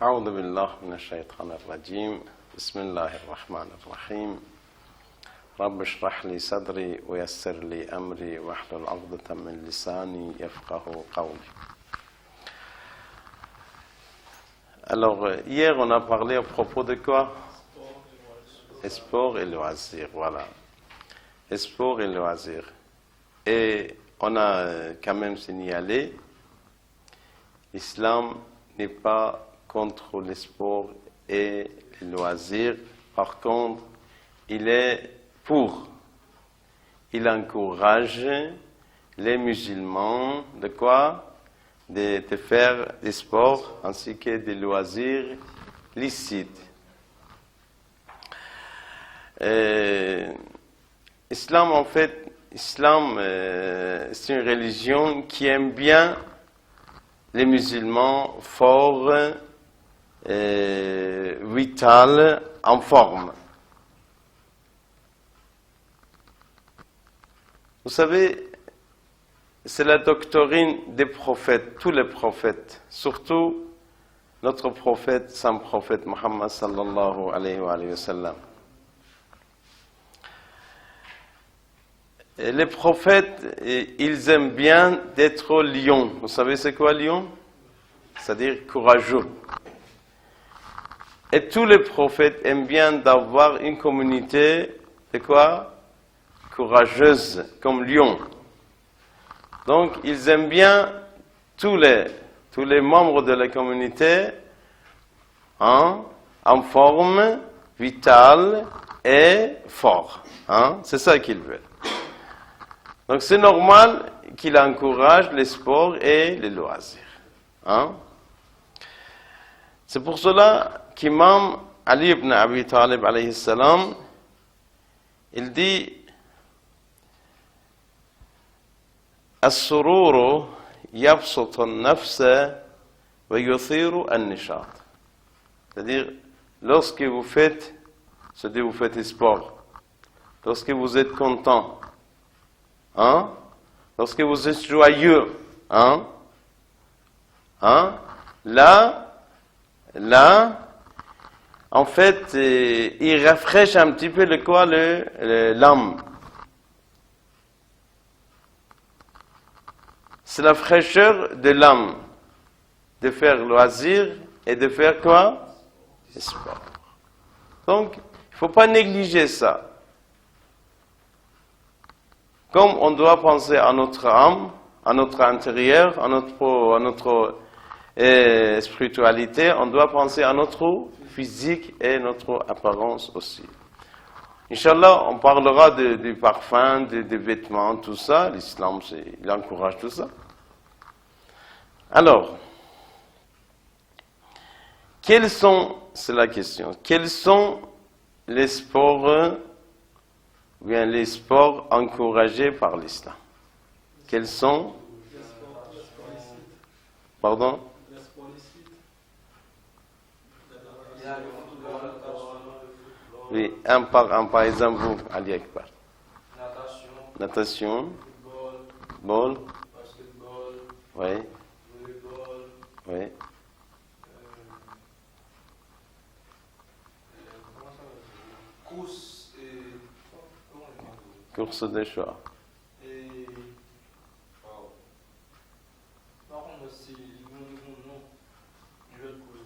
أعوذ بالله من الشيطان الرجيم بسم الله الرحمن الرحيم رب اشرح لي صدري ويسر لي أمري واحلل عقدة من لساني يفقه قولي. Alors, hier, on a parlé à propos de quoi? Sport et loisirs, voilà. Sport et loisirs. Et on a quand même signalé, l'islam n'est pas contre les sports et les loisirs. Par contre, il est pour. Il encourage les musulmans de quoi? De faire des sports ainsi que des loisirs licites. Islam, en fait, c'est une religion qui aime bien les musulmans forts, vital, en forme. Vous savez, c'est la doctrine des prophètes, tous les prophètes, surtout notre prophète, son prophète Muhammad sallallahu alayhi wa sallam. Les prophètes, ils aiment bien d'être lions. Vous savez c'est quoi lion? C'est-à-dire courageux. Et tous les prophètes aiment bien d'avoir une communauté de quoi? Courageuse, comme lion. Donc, ils aiment bien tous les membres de la communauté en forme, vitale et fort. C'est ça qu'ils veulent. Donc, c'est normal qu'il encourage les sports et les loisirs. C'est pour cela qu'Imam Ali ibn Abi Talib alayhi salam, il dit السرور يبسط النفس ويثير النشاط. C'est-à-dire, lorsque vous faites, c'est-à-dire vous faites sport, lorsque vous êtes content, lorsque vous êtes joyeux, là, en fait, il rafraîchit un petit peu l'âme. C'est la fraîcheur de l'âme de faire loisir et de faire quoi? Sport. Donc, il ne faut pas négliger ça. Comme on doit penser à notre âme, à notre intérieur, à notre spiritualité, on doit penser à notre physique et notre apparence aussi. Inch'Allah, on parlera du parfum, des vêtements, tout ça. L'islam, il encourage tout ça. Alors, c'est la question, quels sont les sports, bien les sports encouragés par l'islam? Quels sont? Pardon? Oui, un par exemple, vous, Ali Akbar. Natation. Football. Basketball. Oui. Volleyball. Oui. Course et... Course de choix. Et... Par contre, aussi, jeu de course,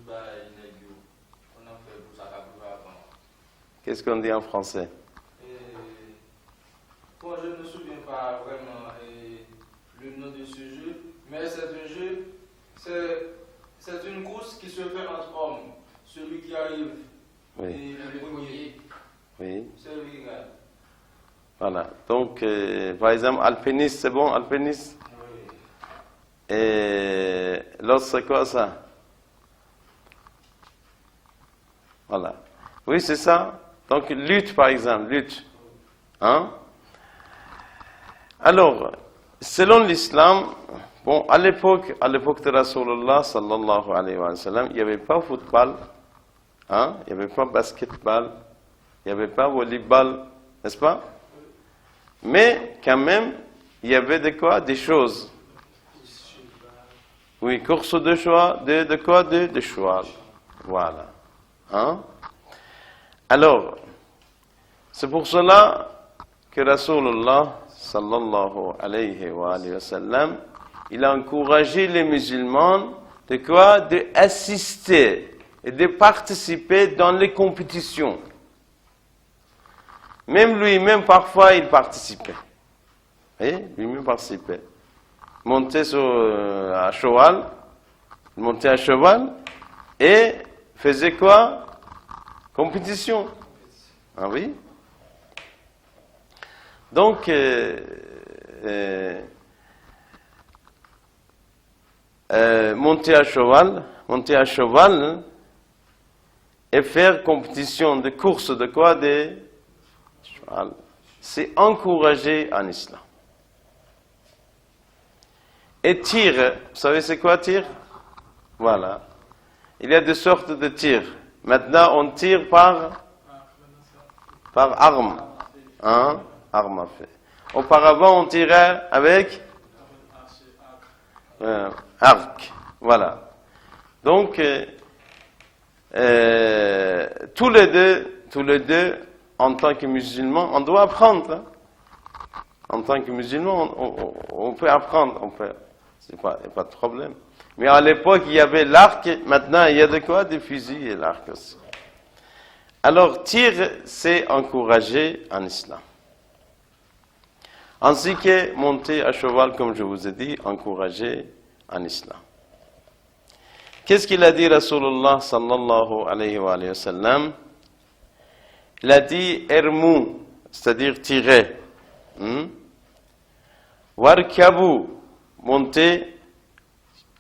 on a fait pour ça avant. Qu'est-ce qu'on dit en français? Bon, je ne me souviens pas vraiment le nom de ce jeu, mais c'est un jeu, c'est une course qui se fait entre hommes. Celui qui arrive, oui. Le premier, oui. C'est lui qui gagne. Voilà, donc par exemple, alpiniste, c'est bon, alpiniste? Oui. Et l'autre, c'est quoi ça? Voilà. Oui, c'est ça. Donc, lutte, par exemple, lutte. Alors, selon l'islam, bon, à l'époque de Rasulullah, sallallahu alayhi wa sallam, il n'y avait pas football, il n'y avait pas basketball, il n'y avait pas volleyball, n'est-ce pas? Mais, quand même, il y avait de quoi? Des choses. Oui, course de choix, de quoi? De cheval. Voilà. Hein? Alors, c'est pour cela que Rasulullah sallallahu alayhi wa sallam, il a encouragé les musulmans de quoi? De assister et de participer dans les compétitions. Même lui-même, parfois, il participait. Et lui-même participait. Montait à cheval, et faisait quoi? Compétition. Ah oui? Donc, monter à cheval et faire compétition de course de quoi? De cheval. C'est encouragé en islam. Et tir, vous savez c'est quoi tir? Voilà. Il y a deux sortes de tirs. Maintenant, on tire par arme. Hein? Arme à feu. Auparavant, on tirait avec arc. Voilà. Donc, tous les deux, en tant que musulmans, on doit apprendre. Hein? En tant que musulmans, on peut apprendre. Il n'y a pas de problème. Mais à l'époque, il y avait l'arc. Maintenant, il y a de quoi? Des fusils et l'arc aussi. Alors, tir, c'est encouragé en islam. Ainsi que monter à cheval, comme je vous ai dit, encouragé en islam. Qu'est-ce qu'il a dit Rasulullah sallallahu alayhi wa sallam? Il a dit ermou, c'est-à-dire tirer. Warkabu, monter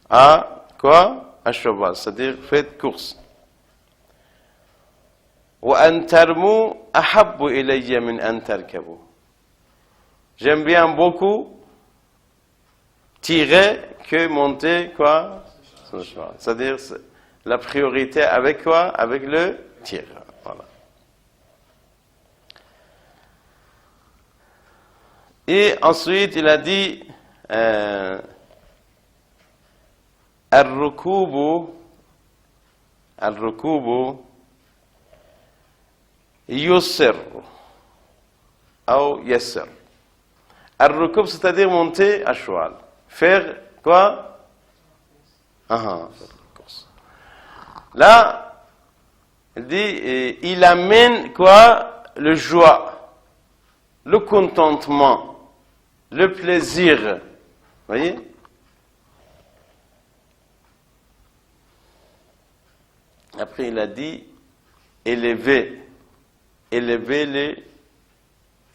à quoi? À cheval, c'est-à-dire faites course. Wa antarmu ahabbu ilayya min antarkabu. J'aime bien beaucoup tirer que monter quoi? C'est-à-dire la priorité avec quoi? Avec le tir. Voilà. Et ensuite, il a dit Al-Rukubu Yusr ou Yasser. Al-Rukub, c'est-à-dire monter à cheval. Faire quoi? Faire la course. Là, il dit, il amène quoi? Le joie, le contentement, le plaisir. Vous voyez? Après, il a dit, élever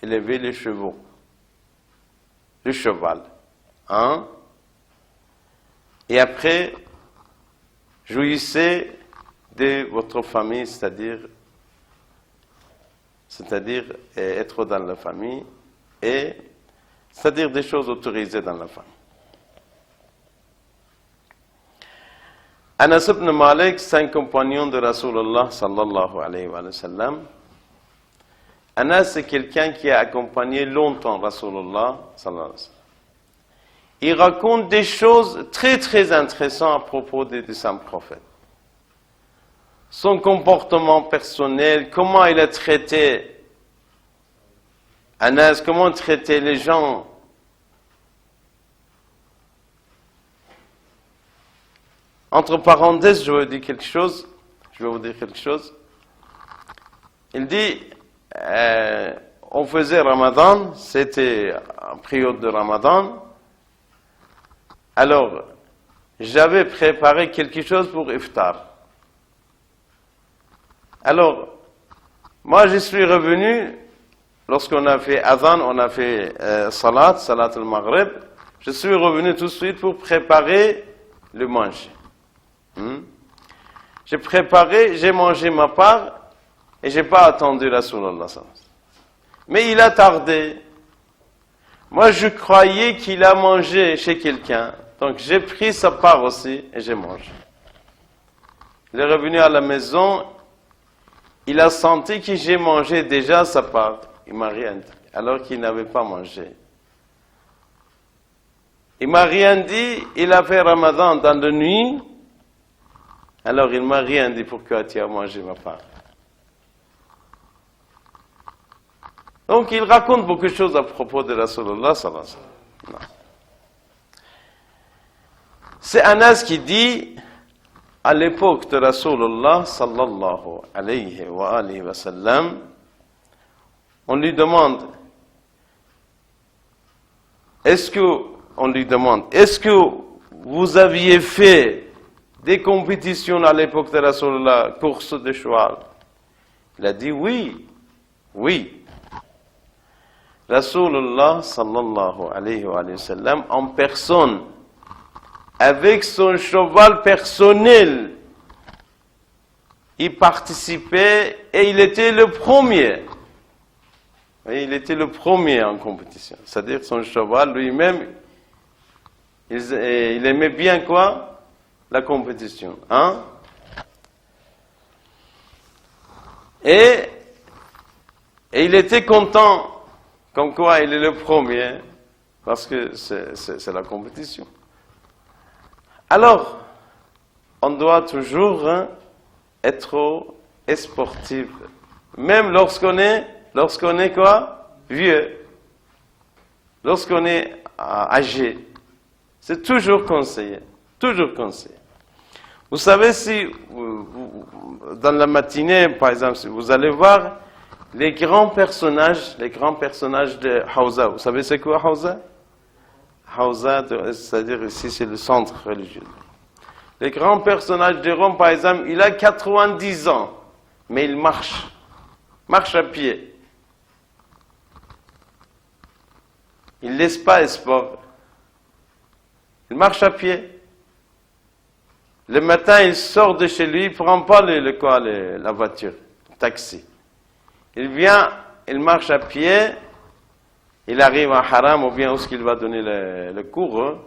les chevaux. Le cheval. Hein? Et après, jouissez de votre famille, c'est-à-dire être dans la famille, et c'est-à-dire des choses autorisées dans la famille. Anas ibn Malik, c'est un compagnon de Rasulullah sallallahu alayhi wa sallam. Anas, c'est quelqu'un qui a accompagné longtemps Rasulullah sallallahu alayhi wa sallam. Il raconte des choses très très intéressantes à propos de son prophète. Son comportement personnel, comment il a traité Anas, comment il traitait les gens. Entre parenthèses, je vais vous dire quelque chose. Il dit, on faisait Ramadan, c'était en période de Ramadan. Alors, j'avais préparé quelque chose pour iftar. Alors, moi je suis revenu, lorsqu'on a fait Adhan, on a fait Salat al-Maghrib, je suis revenu tout de suite pour préparer le manger. J'ai préparé, j'ai mangé ma part, et j'ai pas attendu Rasulullah. Mais il a tardé. Moi je croyais qu'il a mangé chez quelqu'un. Donc j'ai pris sa part aussi et j'ai mangé. Il est revenu à la maison, il a senti que j'ai mangé déjà sa part. Il m'a rien dit, alors qu'il n'avait pas mangé. Il m'a rien dit, il a fait Ramadan dans la nuit, Alors il m'a rien dit pourquoi tu as mangé ma part. Donc il raconte beaucoup de choses à propos de Rasulullah sallallahu alayhi wa sallam. C'est Anas qui dit, à l'époque de Rasulullah sallallahu alayhi wa sallam, on lui demande, est-ce que vous aviez fait des compétitions à l'époque de Rasulullah, course de cheval? Il a dit oui, oui. Rasulullah sallallahu alayhi wa sallam en personne, avec son cheval personnel, il participait et il était le premier. Et il était le premier en compétition. C'est-à-dire son cheval lui-même, il aimait bien quoi? La compétition. Hein? Et il était content, comme quoi il est le premier, parce que c'est la compétition. Alors, on doit toujours être sportif, même lorsqu'on est quoi? Vieux, lorsqu'on est âgé. C'est toujours conseillé, toujours conseillé. Vous savez, si dans la matinée, par exemple, si vous allez voir les grands personnages de Hawza. Vous savez c'est quoi Hawza? Hawza, c'est-à-dire ici c'est le centre religieux. Les grands personnages de Rome, par exemple, il a 90 ans, mais il marche à pied. Il ne laisse pas le sport. Il marche à pied. Le matin, il sort de chez lui, il ne prend pas la voiture, le taxi. Il vient, il marche à pied, il arrive à Haram ou bien où est-ce qu'il va donner le cours,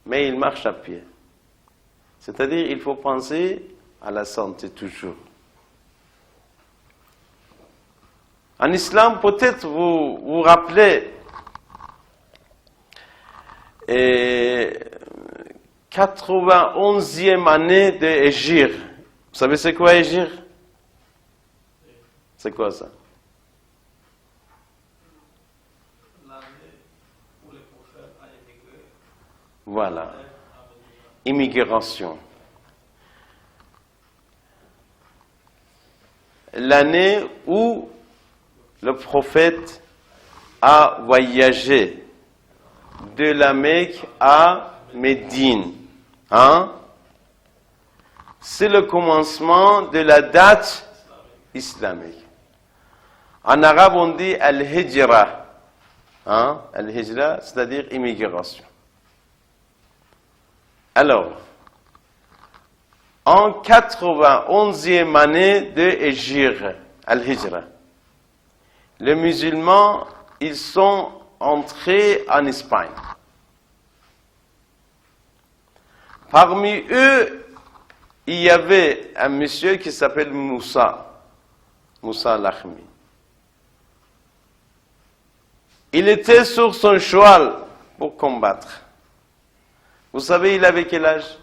mais il marche à pied. C'est-à-dire, il faut penser à la santé toujours. En islam, peut-être vous vous rappelez 91e année de Hégire. Vous savez c'est quoi Hégire? C'est quoi ça? L'année où le prophète a émigré. Voilà. Immigration. L'année où le prophète a voyagé de la Mecque à Médine. Hein? C'est le commencement de la date islamique. En arabe, on dit al-hijra. Hein? Al-hijra, c'est-à-dire immigration. Alors, en 91e année de Hégire, al-hijra, les musulmans, ils sont entrés en Espagne. Parmi eux, il y avait un monsieur qui s'appelle Moussa Lakhmi. Il était sur son cheval pour combattre. Vous savez, il avait quel âge?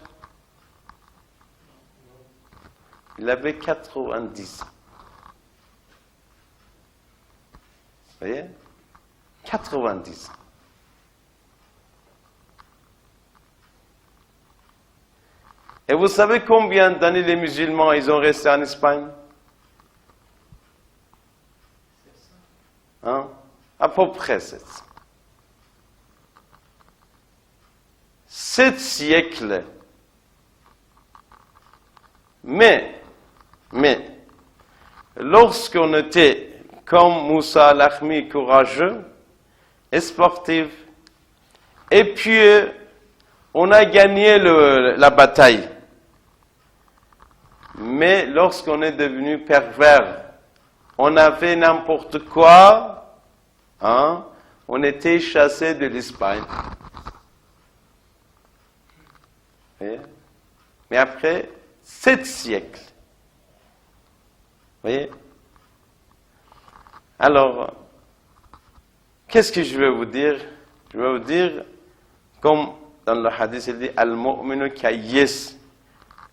Il avait 90 ans. Vous voyez? 90 ans. Et vous savez combien d'années les musulmans ils ont resté en Espagne? Hein? À peu près 700. 7 siècles. Mais, lorsqu'on était comme Moussa Lakhmi, courageux et sportif, et puis on a gagné la bataille. Mais lorsqu'on est devenu pervers, on a fait n'importe quoi, hein, on était chassé de l'Espagne. Mais après 7 siècles. Vous voyez? Alors, qu'est-ce que je vais vous dire? Je vais vous dire, comme dans le hadith, il dit Al-mu'minu kayyis.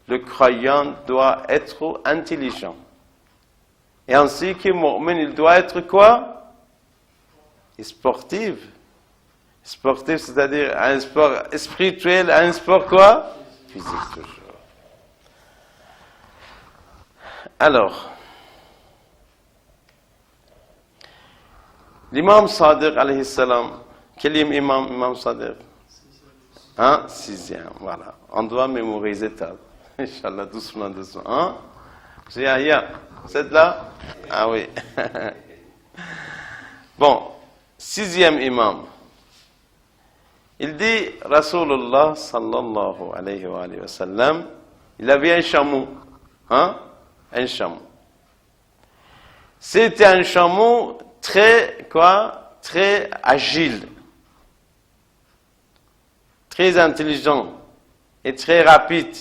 le croyant doit être intelligent. Et ainsi que mu'min, il doit être quoi? Sportif. Sportif, c'est-à-dire un sport spirituel, un sport quoi? Physique toujours. Alors, l'imam Sadiq alayhi salam, quel est imam Sadiq? Hein? 6e, voilà. On doit mémoriser ça. Inch'Allah, doucement, doucement. Hein? J'ai Yahya, vous êtes là? Ah oui. Bon, 6e imam. Il dit, Rasulullah sallallahu alayhi wa sallam, il avait un chameau. Hein? Un chameau. C'était un chameau très, quoi? Très agile. Très intelligent. Et très rapide.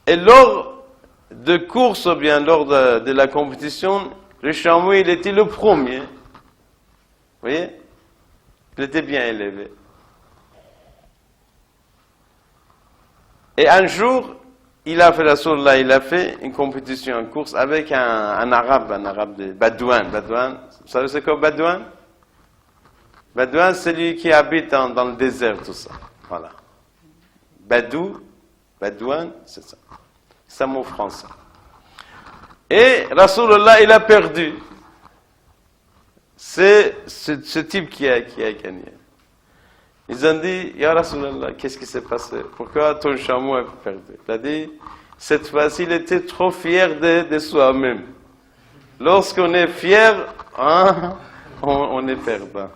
Et lors de course, ou bien lors de la compétition, le chameau, il était le premier. Vous voyez? Il était bien élevé. Et un jour, il a fait une compétition, une course avec un arabe de Badouan. Badouan, vous savez c'est quoi Badouan? Badouan, c'est celui qui habite dans le désert, tout ça. Voilà. Badouan, c'est ça. C'est un mot français. Et Rasulullah, il a perdu. C'est ce type qui a gagné. Ils ont dit, Ya Rasulallah, qu'est-ce qui s'est passé? Pourquoi ton chameau a perdu? Il a dit, cette fois-ci, il était trop fier de soi-même. Lorsqu'on est fier, hein, on est perdant.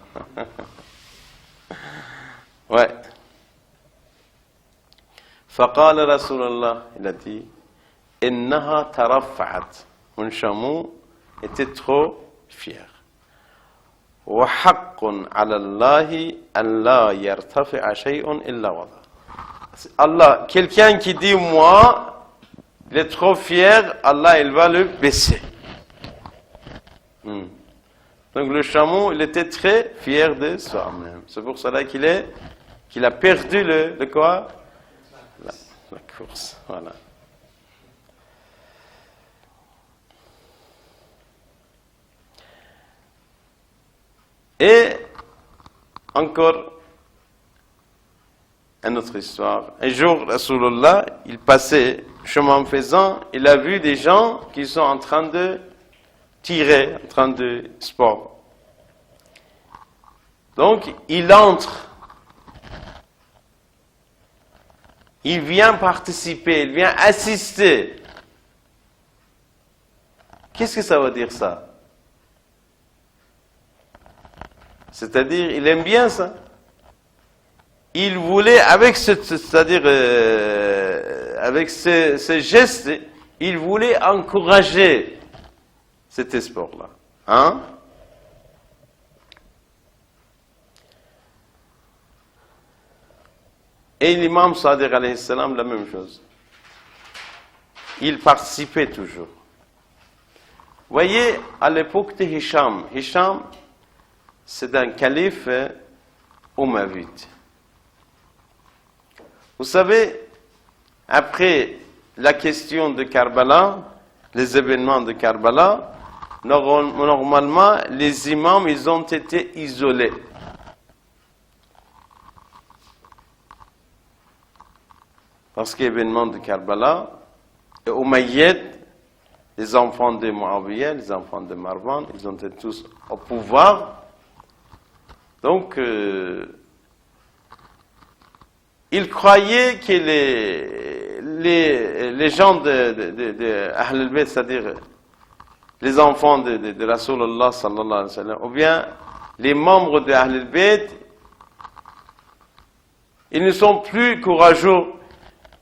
Ouais. فقال رسول الله, il a dit, إنها ترفعت. Mon chameau était trop fier. وحق على الله أن لا يرتفع شيء إلا وضع. Allah, quelqu'un qui dit moi, il est trop fier, Allah il va le baisser. Donc le chameau, il était très fier de soi-même. C'est pour cela qu'il a perdu le quoi? La course. Voilà. Et encore une autre histoire. Un jour, Rasulullah, il passait, chemin faisant, il a vu des gens qui sont en train de tirer, en train de sport. Donc, il entre. Il vient participer, il vient assister. Qu'est-ce que ça veut dire ça? C'est-à-dire, il aime bien ça. Il voulait, avec c'est-à-dire, avec ce geste, il voulait encourager cet sport-là. Hein? Et l'imam Sadiq alayhi salam, la même chose. Il participait toujours. Vous voyez, à l'époque de Hisham, c'est un calife omeyyade. Vous savez, après la question de Karbala, les événements de Karbala, normalement, les imams, ils ont été isolés. Parce que l'événement de Karbala, et Omeyyades, les enfants de Muawiyah, les enfants de Marwan, ils ont été tous au pouvoir. Donc, ils croyaient que les gens de Ahl al-Bayt, c'est-à-dire les enfants de Rasulullah sallallahu alayhi wa sallam, ou bien les membres de Ahl al-Bayt, ils ne sont plus courageux,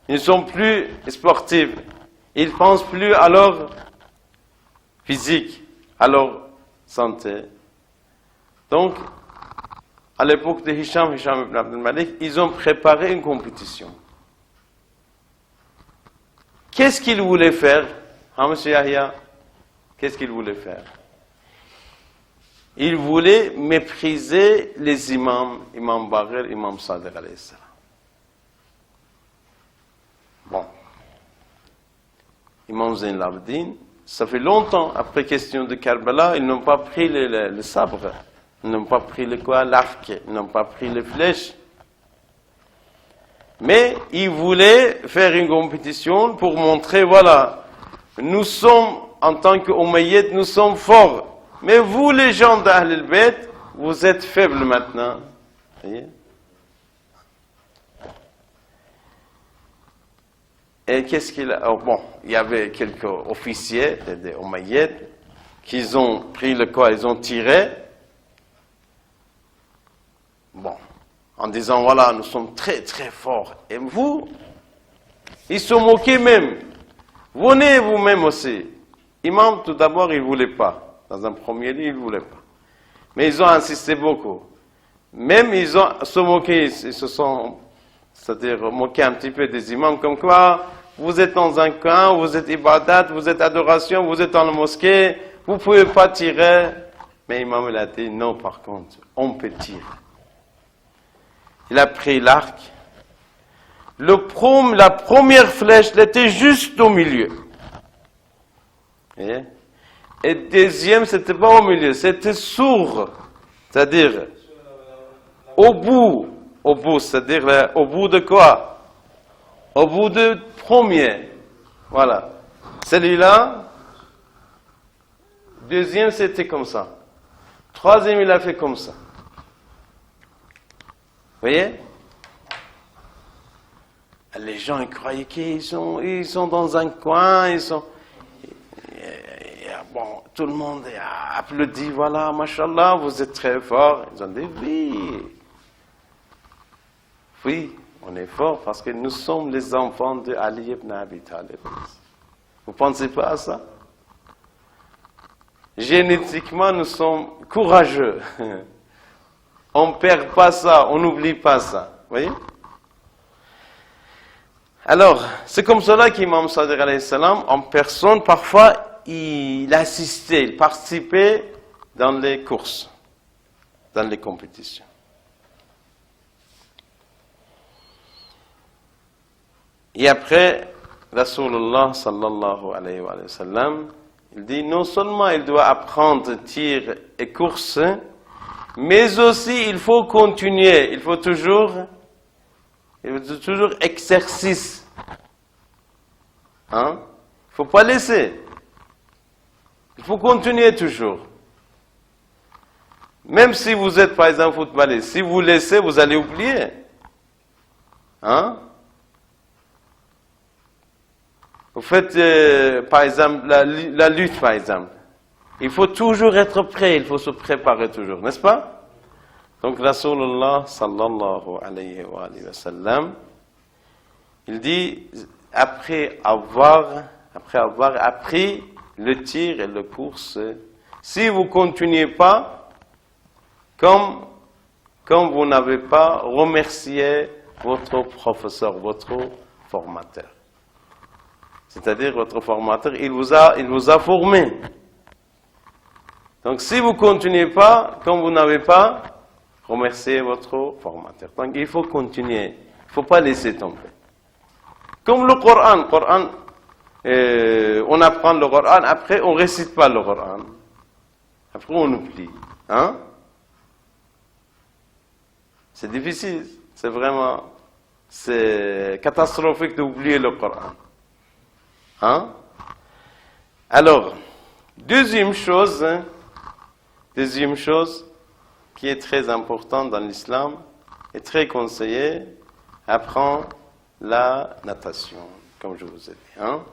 ils ne sont plus sportifs, ils ne pensent plus à leur physique, à leur santé. Donc, à l'époque de Hisham ibn Abd al-Malik, ils ont préparé une compétition. Qu'est-ce qu'ils voulaient faire? Hein, monsieur Yahya? Qu'est-ce qu'ils voulaient faire? Ils voulaient mépriser les imams, imam Baghir, imam Sadiq alayhi salam. Imam Zayn al-Abidin, ça fait longtemps, après question de Karbala, ils n'ont pas pris le sabre, ils n'ont pas pris l'arc, ils n'ont pas pris les flèches. Mais ils voulaient faire une compétition pour montrer, voilà, nous sommes, en tant qu'Omeyyades, nous sommes forts. Mais vous, les gens d'Ahl al-Bayt, vous êtes faibles maintenant. Voyez? Et qu'est-ce qu'il a? Oh, bon, il y avait quelques officiers des Omeyyades qui ont pris le corps, ils ont tiré. Bon, en disant, voilà, nous sommes très très forts. Et vous, ils se moquaient même. Venez vous-même aussi. Imam, tout d'abord, il ne voulait pas. Dans un premier lieu, il ne voulait pas. Mais ils ont insisté beaucoup. Même ils ont se moqué, ils se sont, c'est-à-dire moqué un petit peu des imams, comme quoi, vous êtes dans un camp, vous êtes ibadat, vous êtes adoration, vous êtes dans la mosquée, vous ne pouvez pas tirer. Mais Imam, il a dit, non, par contre, on peut tirer. Il a pris l'arc. La première flèche, elle était juste au milieu. Et deuxième, c'était pas au milieu, c'était sourd. C'est-à-dire, au bout, c'est-à-dire, au bout de quoi? Au bout de premier. Voilà. Celui-là, deuxième, c'était comme ça. Troisième, il a fait comme ça. Vous voyez? Les gens, ils croyaient qu'ils sont dans un coin, bon, tout le monde a applaudi, voilà, mashallah, vous êtes très forts. Ils ont dit, oui, on est forts parce que nous sommes les enfants de Ali ibn Abi Talib. Vous ne pensez pas à ça? Génétiquement, nous sommes courageux. On ne perd pas ça, on n'oublie pas ça. Vous voyez? Alors, c'est comme cela qu'Imam Sadiq alayhi salam, en personne, parfois, il assistait, il participait dans les courses, dans les compétitions. Et après, Rasulullah sallallahu alayhi wa sallam, il dit, non seulement il doit apprendre tir et course, mais aussi il faut continuer, il faut toujours exercice. Hein? Il ne faut pas laisser. Il faut continuer toujours. Même si vous êtes, par exemple, footballiste, si vous laissez, vous allez oublier. Hein? Vous faites, par exemple, la lutte, par exemple. Il faut toujours être prêt, il faut se préparer toujours, n'est-ce pas? Donc, Rasulullah sallallahu alayhi wa sallam, il dit, après avoir appris le tir et la course, si vous ne continuez pas, comme vous n'avez pas remercié votre professeur, votre formateur. C'est-à-dire, votre formateur, il vous a formé. Donc, si vous ne continuez pas, comme vous n'avez pas remercié votre formateur. Donc, il faut continuer. Il ne faut pas laisser tomber. Comme le Coran. On apprend le Coran, après, on ne récite pas le Coran. Après, on oublie. Hein? C'est difficile. C'est catastrophique d'oublier le Coran. Hein? Alors, deuxième chose qui est très importante dans l'islam et très conseillée, apprendre la natation, comme je vous ai dit. Hein?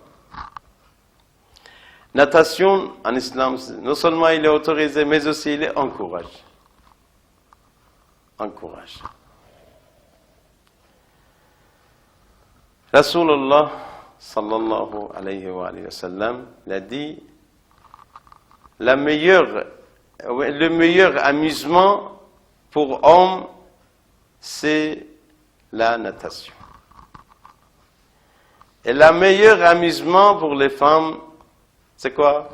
Natation en islam, non seulement il est autorisé, mais aussi il est encouragé. Rasulullah sallallahu alayhi wa sallam l'a dit, le meilleur amusement pour homme, c'est la natation. Et le meilleur amusement pour les femmes, c'est quoi?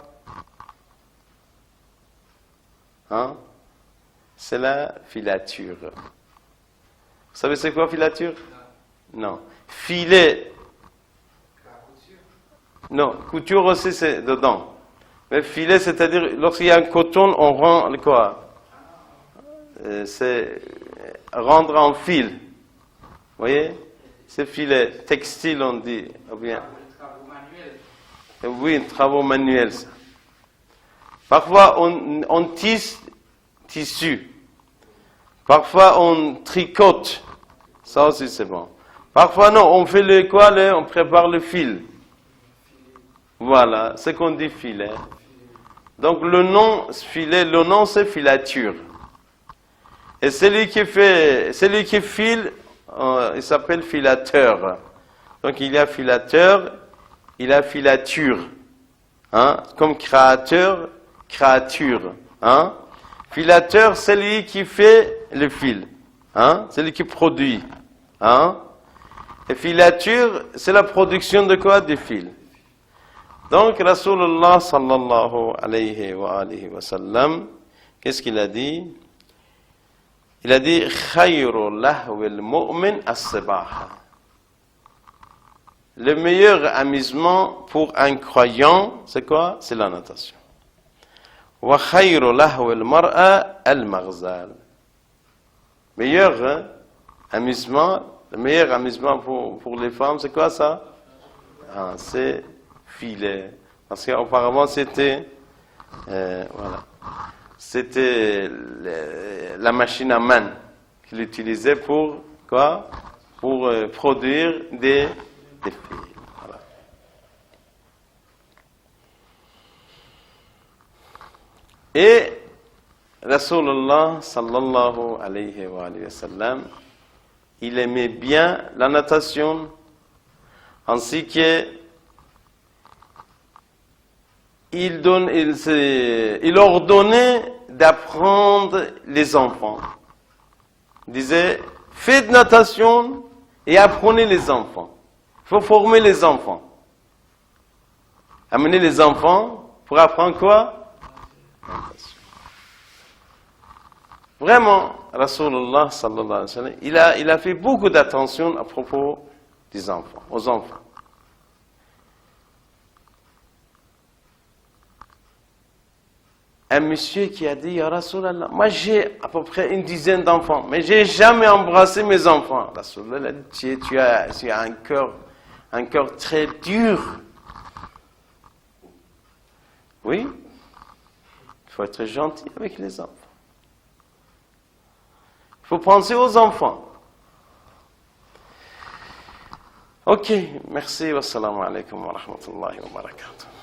Hein? C'est la filature. Vous savez c'est quoi filature? Non. Filet. Non, couture aussi c'est dedans. Mais filet, c'est-à-dire, lorsqu'il y a un coton, on rend quoi? C'est rendre en fil. Vous voyez? C'est filet textile, on dit. Ou bien. Oui, travaux manuels. Ça. Parfois, on tisse tissu. Parfois, on tricote. Ça aussi, c'est bon. Parfois, non, on fait le quoi? On prépare le fil. Voilà, c'est qu'on dit filet. Donc, le nom filet, le nom, c'est filature. Et celui qui file, il s'appelle filateur. Donc, il y a filateur, il y a filature. Hein? Comme créateur, créature. Hein? Filateur, c'est celui qui fait le fil. Hein? C'est lui qui produit. Hein? Et filature, c'est la production de quoi? Du fil. Donc, Rasulullah sallallahu alayhi wa sallam, qu'est-ce qu'il a dit? Il a dit khayru lahwil mu'min as-sibaha. Le meilleur amusement pour un croyant, c'est quoi? C'est la natation. Wa khayru lahwil mar'a al-maghzal. Meilleur amusement, le meilleur amusement pour les femmes, c'est quoi ça? C'est filet. Parce qu'auparavant, c'était voilà. C'était la machine à main qu'il utilisait pour quoi? Pour produire des fils. Voilà. Et Rasulullah sallallahu alayhi wa sallam, il aimait bien la natation, ainsi que il ordonnait d'apprendre les enfants. Il disait, faites natation et apprenez les enfants. Il faut former les enfants. Amener les enfants pour apprendre quoi? Natation. Vraiment, Rasulullah sallallahu alayhi wa sallam, il a fait beaucoup d'attention à propos des enfants, aux enfants. Un monsieur qui a dit, Ya Rasulallah, moi j'ai à peu près une dizaine d'enfants, mais j'ai jamais embrassé mes enfants. Rasulallah, tu as un cœur très dur. Oui, il faut être gentil avec les enfants. Il faut penser aux enfants. Ok, merci, wassalamu alaikum wa rahmatullahi wa barakatuh.